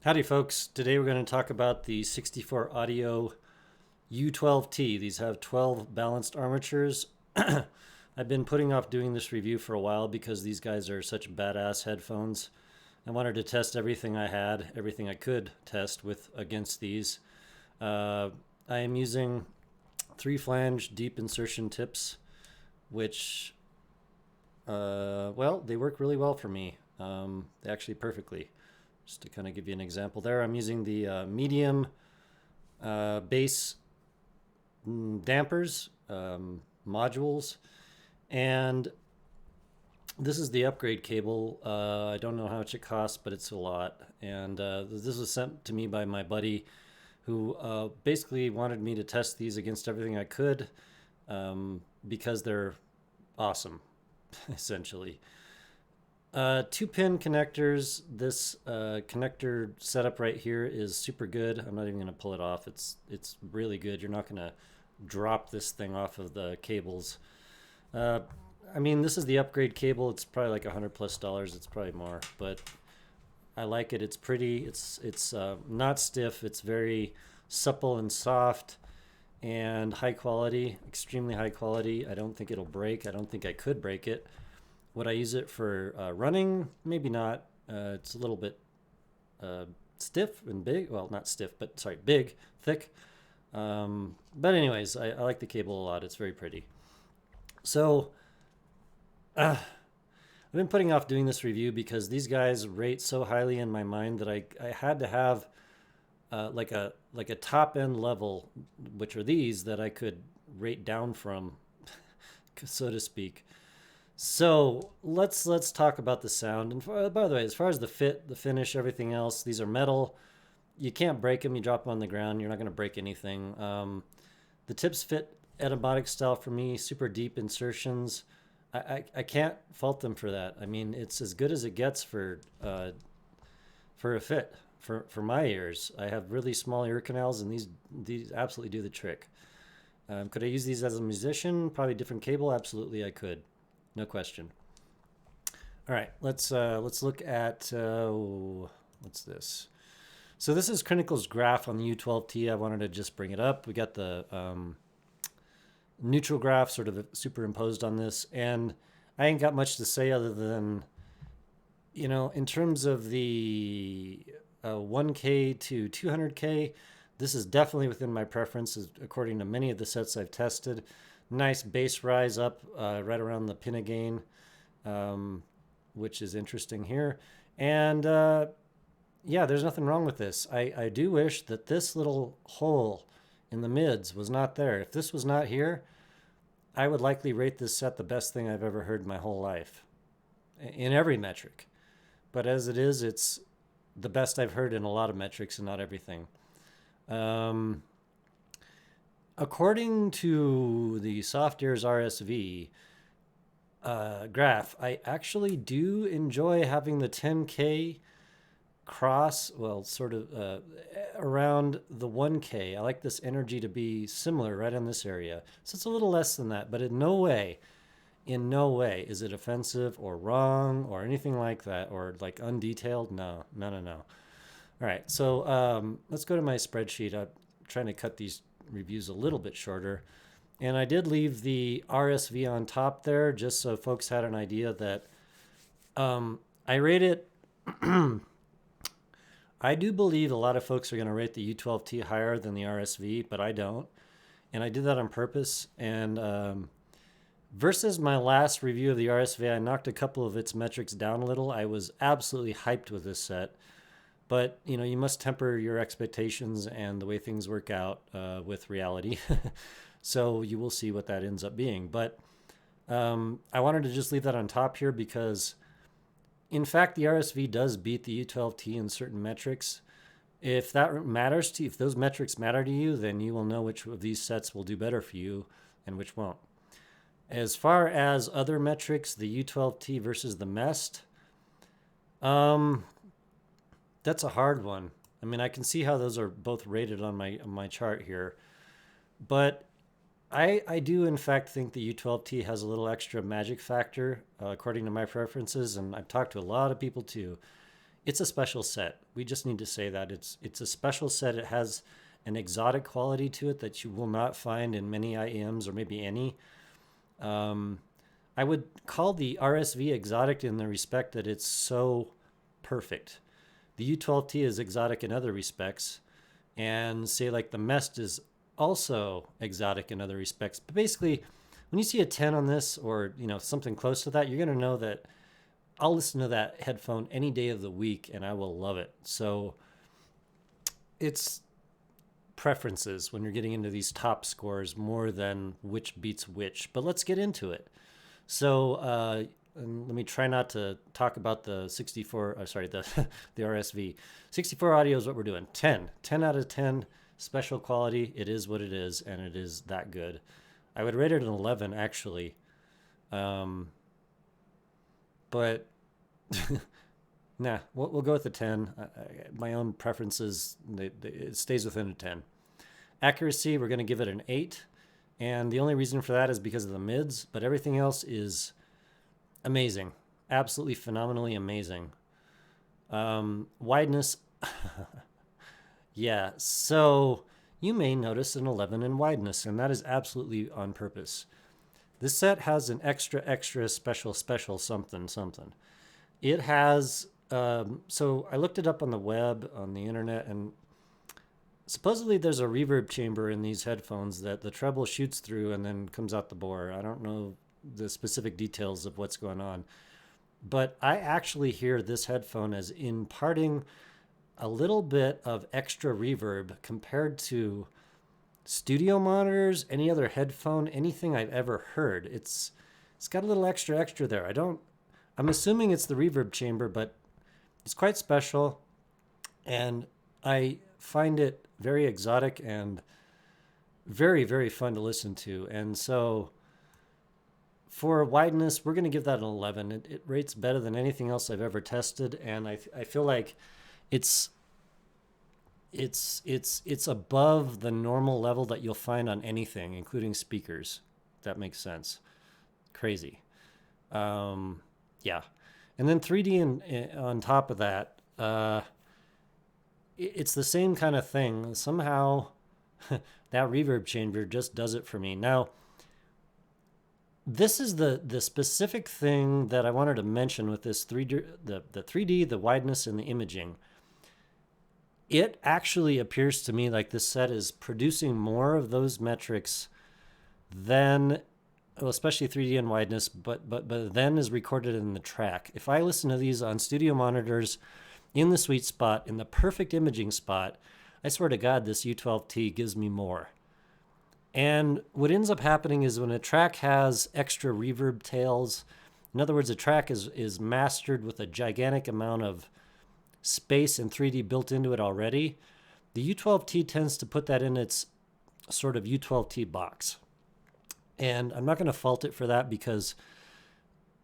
Howdy folks, today we're going to talk about the 64 audio U12T. These have 12 balanced armatures. I've been putting off doing this review for a while because these guys are such badass headphones. I wanted to test everything I had, everything I could test with against these. I am using 3-flange deep insertion tips, which, well, they work really well for me. Actually perfectly. Just to kind of give you an example there, I'm using the medium bass dampers, modules, and this is the upgrade cable. I don't know how much it costs, but it's a lot. And this was sent to me by my buddy who basically wanted me to test these against everything I could because they're awesome, essentially. 2-pin connectors. This connector setup right here is super good. I'm not even going to pull it off. It's really good. You're not going to drop this thing off of the cables. I mean, this is the upgrade cable. It's probably like $100+. It's probably more, but I like it. It's pretty. It's not stiff. It's very supple and soft and high quality, extremely high quality. I don't think it'll break. I don't think I could break it. Would I use it for running? Maybe not. It's a little bit stiff and big. Well, not stiff, but sorry, big, thick. But anyways, I like the cable a lot. It's very pretty. So I've been putting off doing this review because these guys rate so highly in my mind that I had to have like a top end level, which are these that I could rate down from, so to speak. So let's talk about the sound. And by the way, as far as the fit, the finish, everything else, these are metal. You can't break them. You drop them on the ground, you're not going to break anything. The tips fit etymodic style for me, super deep insertions. I can't fault them for that. I mean, it's as good as it gets for a fit for my ears. I have really small ear canals, and these absolutely do the trick. Could I use these as a musician? Probably different cable. Absolutely, I could. No question. All right, let's look at what's this? So this is Crinical's graph on the U12T. I wanted to just bring it up. We got the neutral graph sort of superimposed on this, and I ain't got much to say other than, you know, in terms of the 1K to 200K, this is definitely within my preferences according to many of the sets I've tested. Nice bass rise up right around the pin gain, which is interesting here. And yeah, there's nothing wrong with this. I do wish that this little hole in the mids was not there. If this was not here, I would likely rate this set the best thing I've ever heard in my whole life, in every metric. But as it is, it's the best I've heard in a lot of metrics and not everything. According to the Soft Ears RSV graph, I actually do enjoy having the 10K cross, well, sort of around the 1K. I like this energy to be similar right in this area. So it's a little less than that, but in no way is it offensive or wrong or anything like that, or like undetailed. No. All right, so let's go to my spreadsheet. I'm trying to cut these reviews a little bit shorter, and I did leave the RSV on top there just so folks had an idea that I rate it. I do believe a lot of folks are going to rate the U12T higher than the RSV, but I don't, and I did that on purpose. And versus my last review of the RSV, I knocked a couple of its metrics down a little. I was absolutely hyped with this set. But, you know, you must temper your expectations and the way things work out with reality. So you will see what that ends up being. But I wanted to just leave that on top here because, in fact, the RSV does beat the U12T in certain metrics. If that matters to you, if those metrics matter to you, then you will know which of these sets will do better for you and which won't. As far as other metrics, the U12T versus the MEST, that's a hard one. I mean, I can see how those are both rated on my chart here, but I do in fact think the U12T has a little extra magic factor according to my preferences, and I've talked to a lot of people too. it's a special set. We just need to say that it's a special set. It has an exotic quality to it that you will not find in many IEMs or maybe any. I would call the RSV exotic in the respect that it's so perfect. The U12T is exotic in other respects, and say like the Mest is also exotic in other respects. But basically, when you see a 10 on this, or something close to that, you're going to know that I'll listen to that headphone any day of the week and I will love it. So it's preferences when you're getting into these top scores more than which beats which. But let's get into it. So and let me try not to talk about the 64, the RSV. 64 audio is what we're doing. 10 out of 10, special quality. It is what it is, and it is that good. I would rate it an 11, actually. But nah, we'll go with the 10. My own preferences, it stays within a 10. Accuracy, we're going to give it an 8. And the only reason for that is because of the mids, but everything else is amazing. Absolutely phenomenally amazing. Wideness, yeah, so you may notice an 11 in wideness, and that is absolutely on purpose. This set has an extra special something. It has, so I looked it up on the web, on the internet, and supposedly there's a reverb chamber in these headphones that the treble shoots through and then comes out the bore. I don't know the specific details of what's going on, but I actually hear this headphone as imparting a little bit of extra reverb compared to studio monitors, any other headphone, anything I've ever heard. It's got a little extra there. I'm assuming it's the reverb chamber, but it's quite special, and I find it very exotic and very, very fun to listen to. And so for wideness, we're going to give that an 11. It rates better than anything else I've ever tested, and I feel like it's above the normal level that you'll find on anything, including speakers. If that makes sense. Crazy. Yeah. And then 3D on top of that, it's the same kind of thing. Somehow that reverb chamber just does it for me. Now, this is the specific thing that I wanted to mention with this 3D, the 3D, the wideness, and the imaging. It actually appears to me like this set is producing more of those metrics than, well, especially 3D and wideness, but then is recorded in the track. If I listen to these on studio monitors in the sweet spot, in the perfect imaging spot, I swear to God, this U12T gives me more. And what ends up happening is when a track has extra reverb tails, in other words, a track is mastered with a gigantic amount of space and 3D built into it already, the U12T tends to put that in its sort of U12T box. And I'm not going to fault it for that, because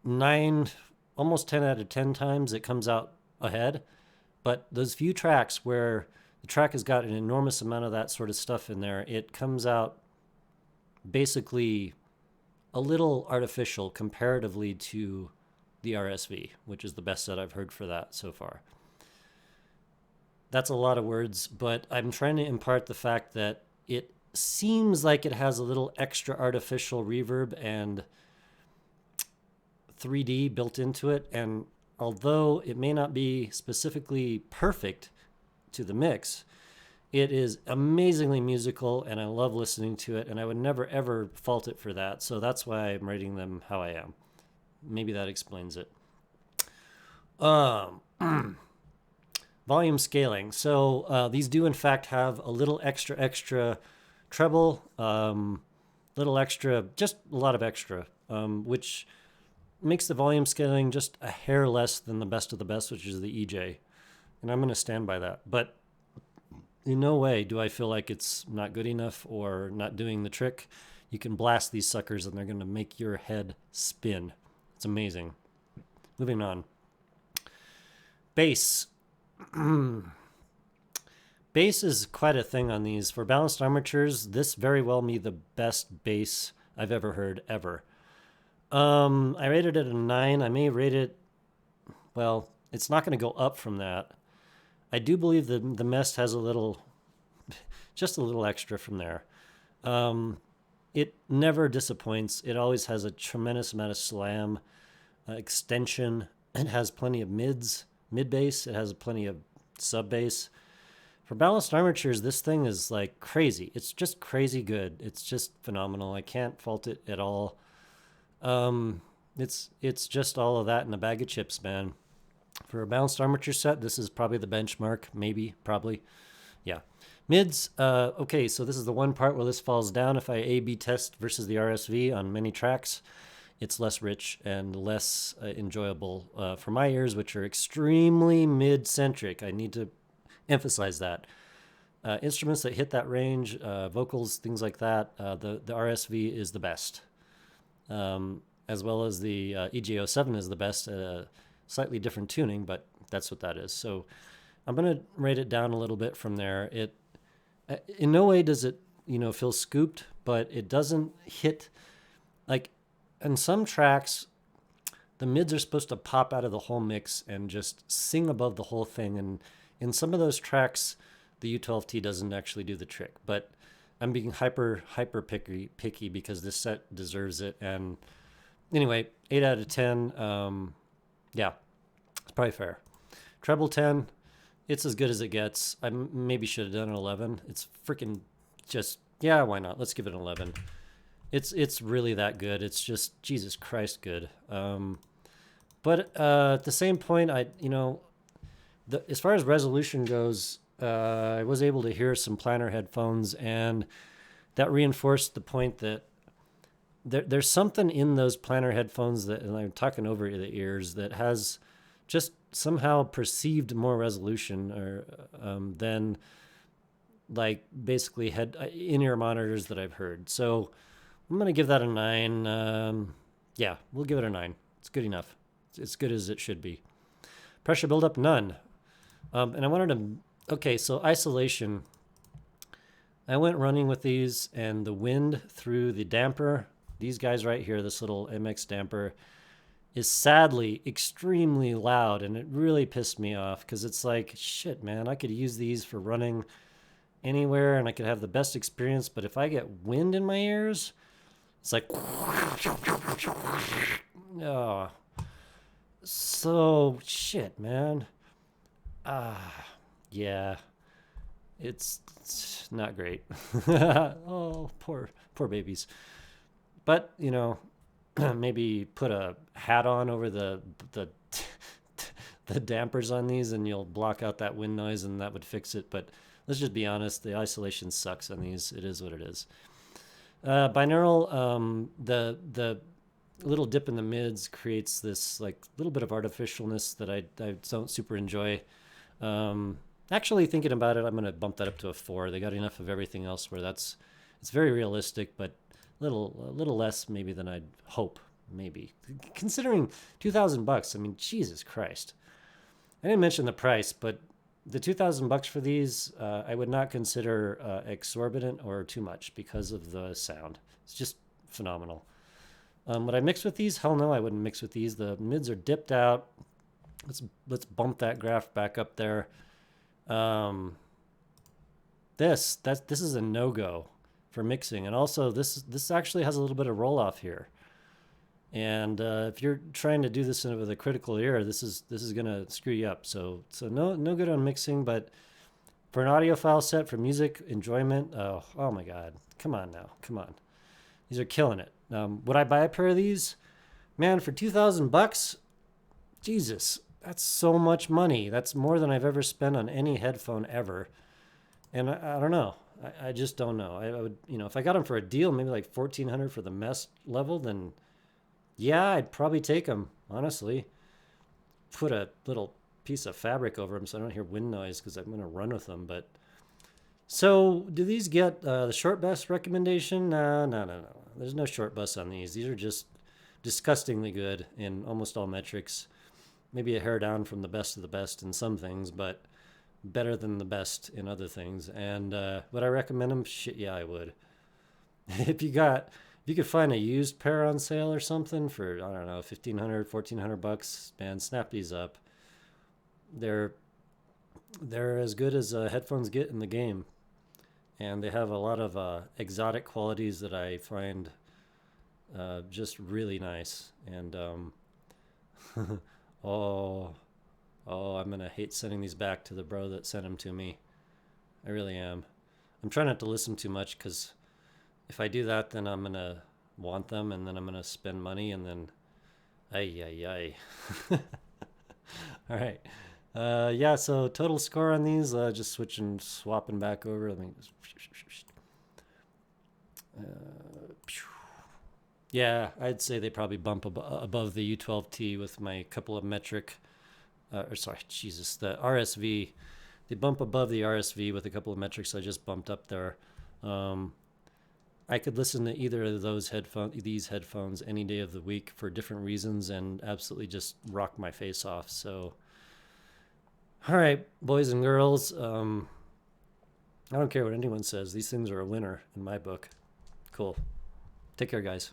almost 10 out of 10 times it comes out ahead. But those few tracks where the track has got an enormous amount of that sort of stuff in there, it comes out basically a little artificial comparatively to the RSV, which is the best set I've heard for that so far. That's a lot of words, but I'm trying to impart the fact that it seems like it has a little extra artificial reverb and 3D built into it. And although it may not be specifically perfect to the mix, it is amazingly musical, and I love listening to it, and I would never, ever fault it for that. So that's why I'm rating them how I am. Maybe that explains it. Volume scaling. So these do, in fact, have a little extra treble, little extra, just a lot of extra, which makes the volume scaling just a hair less than the best of the best, which is the EJ. And I'm going to stand by that. But in no way do I feel like it's not good enough or not doing the trick. You can blast these suckers and they're going to make your head spin. It's amazing. Moving on. Bass. Bass is quite a thing on these. For balanced armatures, this very well may be the best bass I've ever heard, ever. I rated it a 9. I may rate it, well, it's not going to go up from that. I do believe the Mest has a little, just a little extra from there. It never disappoints. It always has a tremendous amount of slam, extension. It has plenty of mid bass. It has plenty of sub bass. For balanced armatures, this thing is like crazy. It's just crazy good. It's just phenomenal. I can't fault it at all. It's just all of that in a bag of chips, man. For a balanced armature set, this is probably the benchmark. Maybe, probably. Yeah. Mids, okay, so this is the one part where this falls down. If I A-B test versus the RSV on many tracks, it's less rich and less enjoyable for my ears, which are extremely mid-centric. I need to emphasize that. Instruments that hit that range, vocals, things like that, the RSV is the best. As well as the EJ07 is the best at a slightly different tuning, but that's what that is. So I'm going to rate it down a little bit from there. It in no way does it, feel scooped, but it doesn't hit, like, in some tracks, the mids are supposed to pop out of the whole mix and just sing above the whole thing. And in some of those tracks, the U12T doesn't actually do the trick. But I'm being hyper picky because this set deserves it. And anyway, 8 out of 10. Yeah, it's probably fair. Treble 10. It's as good as it gets. I maybe should have done an 11. It's freaking just, yeah, why not? Let's give it an 11. It's really that good. It's just Jesus Christ good. But at the same point, as far as resolution goes, I was able to hear some planar headphones, and that reinforced the point that there's something in those planar headphones that, and I'm talking over the ears, that has just somehow perceived more resolution or than like basically in-ear monitors that I've heard. So I'm going to give that a 9. Yeah, we'll give it a 9. It's good enough. It's good as it should be. Pressure buildup, none. And I wanted to, okay, so isolation. I went running with these, and the wind through the damper, these guys right here, this little MX damper, is sadly extremely loud, and it really pissed me off because it's like, shit, man, I could use these for running anywhere and I could have the best experience, but if I get wind in my ears, it's like, oh, so shit, man. Yeah, it's not great. Oh, poor babies. But, maybe put a hat on over the dampers on these, and you'll block out that wind noise, and that would fix it. But let's just be honest, the isolation sucks on these. It is what it is. Binaural, the little dip in the mids creates this like little bit of artificialness that I don't super enjoy. Actually, thinking about it, I'm going to bump that up to a 4. They got enough of everything else where it's very realistic, but a little less maybe than I'd hope, maybe. Considering $2,000, I mean, Jesus Christ. I didn't mention the price, but the $2,000 for these, I would not consider exorbitant or too much because of the sound. It's just phenomenal. Would I mix with these? Hell no, I wouldn't mix with these. The mids are dipped out. Let's bump that graph back up there. This is a no-go for mixing, and also this actually has a little bit of roll off here. And if you're trying to do this with a critical ear, this is gonna screw you up. So no good on mixing, but for an audiophile set for music enjoyment, oh my God, come on now, come on, these are killing it. Would I buy a pair of these? Man, for $2,000, Jesus, that's so much money. That's more than I've ever spent on any headphone ever. And I don't know. I just don't know. I would, if I got them for a deal, maybe like $1,400 for the Mest level, then yeah, I'd probably take them, honestly. Put a little piece of fabric over them so I don't hear wind noise because I'm going to run with them. But so do these get the short bus recommendation? No. There's no short bus on these. These are just disgustingly good in almost all metrics. Maybe a hair down from the best of the best in some things, but better than the best in other things. And would I recommend them? Shit, yeah, I would. If you could find a used pair on sale or something for, I don't know, $1,500, $1,400, man, snap these up. they're as good as headphones get in the game, and they have a lot of exotic qualities that I find just really nice. And oh, I'm gonna hate sending these back to the bro that sent them to me. I really am. I'm trying not to listen too much, because if I do that, then I'm gonna want them, and then I'm gonna spend money, and then ay. All right. Yeah, so total score on these, just swapping back over. I mean, yeah, I'd say they probably bump above the U12T with my couple of metric, the RSV. They bump above the RSV with a couple of metrics I just bumped up there. I could listen to either of these headphones any day of the week for different reasons and absolutely just rock my face off. So, all right, boys and girls, I don't care what anyone says. These things are a winner in my book. Cool. Take care, guys.